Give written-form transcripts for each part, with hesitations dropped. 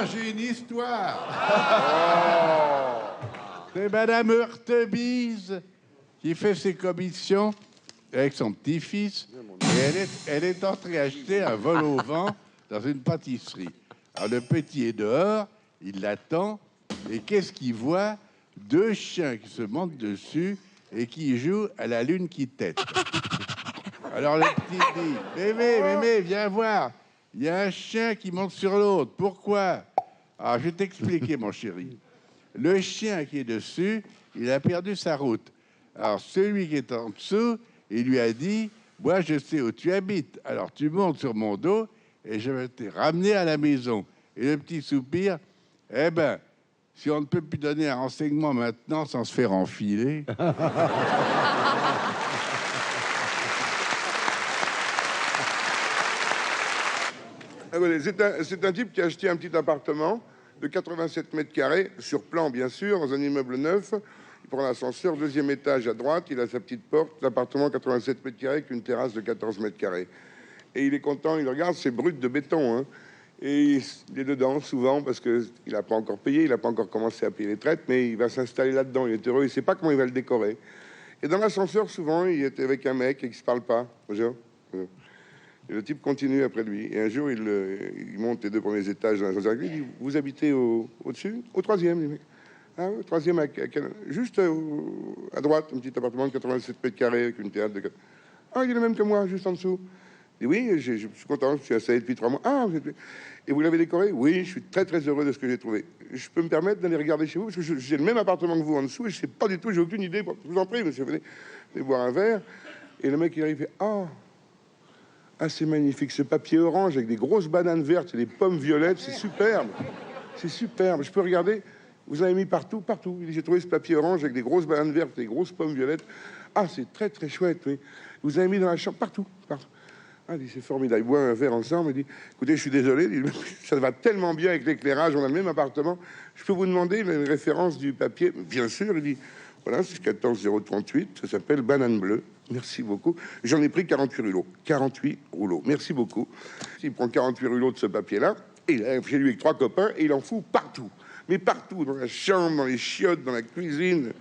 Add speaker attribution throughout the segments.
Speaker 1: Ah, j'ai une histoire. C'est Madame Heurtebise qui fait ses commissions avec son petit-fils. Et elle est entrée acheter un vol au vent dans une pâtisserie. Alors le petit est dehors, il l'attend. Et qu'est-ce qu'il voit? Deux chiens qui se montent dessus et qui jouent à la lune qui tète. Alors le petit dit, Mémé, viens voir. Il y a un chien qui monte sur l'autre. Pourquoi? Alors je vais t'expliquer, mon chéri. Le chien qui est dessus, il a perdu sa route. Alors celui qui est en dessous, il lui a dit, moi je sais où tu habites. Alors tu montes sur mon dos et je vais te ramener à la maison. Et le petit soupir, eh ben, si on ne peut plus donner un renseignement maintenant sans se faire enfiler.
Speaker 2: C'est un type qui a acheté un petit appartement de 87 mètres carrés, sur plan bien sûr, dans un immeuble neuf. Il prend l'ascenseur, deuxième étage à droite, il a sa petite porte, l'appartement 87 mètres carrés avec une terrasse de 14 mètres carrés. Et il est content, il regarde, c'est brut de béton, hein. Et il est dedans souvent parce qu'il n'a pas encore payé, il n'a pas encore commencé à payer les traites, mais il va s'installer là-dedans, il est heureux, il ne sait pas comment il va le décorer. Et dans l'ascenseur, souvent, il est avec un mec et qui ne se parle pas. Bonjour. Et le type continue après lui. Et un jour, il monte les deux premiers étages dans l'ascenseur. Il dit, vous habitez au-dessus? Au troisième, les mecs. Ah, au troisième, juste à droite, un petit appartement de 87 mètres carrés avec une terrasse de... Ah, il est le même que moi, juste en dessous. Il dit, oui, je suis content, je suis installé depuis 3 mois. Ah, et vous l'avez décoré? Oui, je suis très, très heureux de ce que j'ai trouvé. Je peux me permettre d'aller regarder chez vous? Parce que j'ai le même appartement que vous en dessous et je sais pas du tout, j'ai aucune idée. Je vous en prie, monsieur, venez boire un verre. Et le mec, il arrive, il fait, ah, c'est magnifique, ce papier orange avec des grosses bananes vertes et des pommes violettes, c'est superbe. C'est superbe. Je peux regarder? Vous en avez mis partout, partout. J'ai trouvé ce papier orange avec des grosses bananes vertes et des grosses pommes violettes. Ah, c'est très, très chouette, oui. Vous avez mis dans la chambre, partout, partout. Ah, il dit, c'est formidable. Ils boivent un verre ensemble. Il dit, écoutez, je suis désolé, il dit, ça va tellement bien avec l'éclairage, on a le même appartement. Je peux vous demander une référence du papier? Bien sûr, il dit, voilà, c'est 14038, ça s'appelle Banane Bleue. Merci beaucoup. J'en ai pris 48 rouleaux. 48 rouleaux. Merci beaucoup. Il prend 48 rouleaux de ce papier-là, et il est chez lui avec 3 copains, et il en fout partout. Mais partout, dans la chambre, dans les chiottes, dans la cuisine.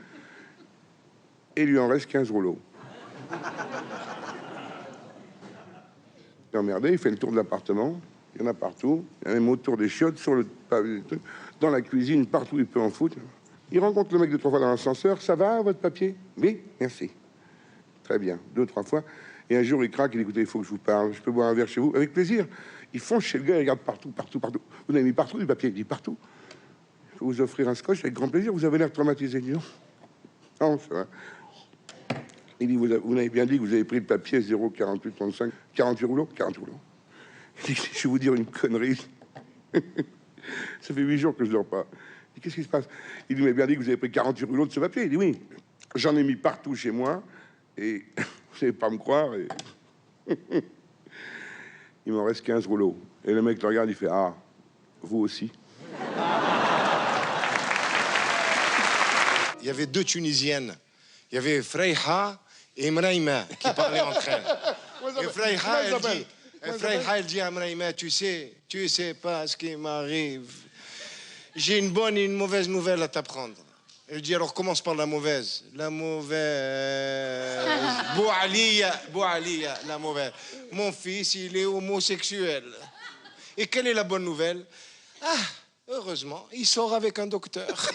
Speaker 2: Et il lui en reste 15 rouleaux. Il est emmerdé, il fait le tour de l'appartement. Il y en a partout. Il y en a même autour des chiottes, sur le dans la cuisine, partout, il peut en foutre. Il rencontre le mec 2-3 fois dans l'ascenseur. Ça va, votre papier? Oui, merci. Très bien, 2-3 fois. Et un jour, il craque, il dit, écoutez, il faut que je vous parle. Je peux boire un verre chez vous? Avec plaisir. Ils font chez le gars, ils regardent partout, partout, partout. Vous avez mis partout du papier? Il dit, partout. Je vais vous offrir un scotch avec grand plaisir. Vous avez l'air traumatisé. Il dit, non, ça va. Il dit, vous m'avez bien dit que vous avez pris le papier 0,4835, 48 rouleaux? 48 rouleaux. Il dit, je vais vous dire une connerie. Ça fait 8 jours que je dors pas. Il dit, qu'est-ce qui se passe? Il dit, vous m'avez bien dit que vous avez pris 48 rouleaux de ce papier? Il dit, oui. J'en ai mis partout chez moi. Et vous savez pas me croire. Et... il m'en reste 15 rouleaux. Et le mec le regarde, il fait, ah, vous aussi.
Speaker 3: Il y avait 2 Tunisiennes. Il y avait Freyha et Mraïma qui parlaient entre elles. Et Freyha, elle dit à Mraïma, tu sais pas ce qui m'arrive. J'ai une bonne et une mauvaise nouvelle à t'apprendre. Elle dit, alors commence par la mauvaise. La mauvaise. Boualiya, la mauvaise. Mon fils, il est homosexuel. Et quelle est la bonne nouvelle? Ah, heureusement, il sort avec un docteur.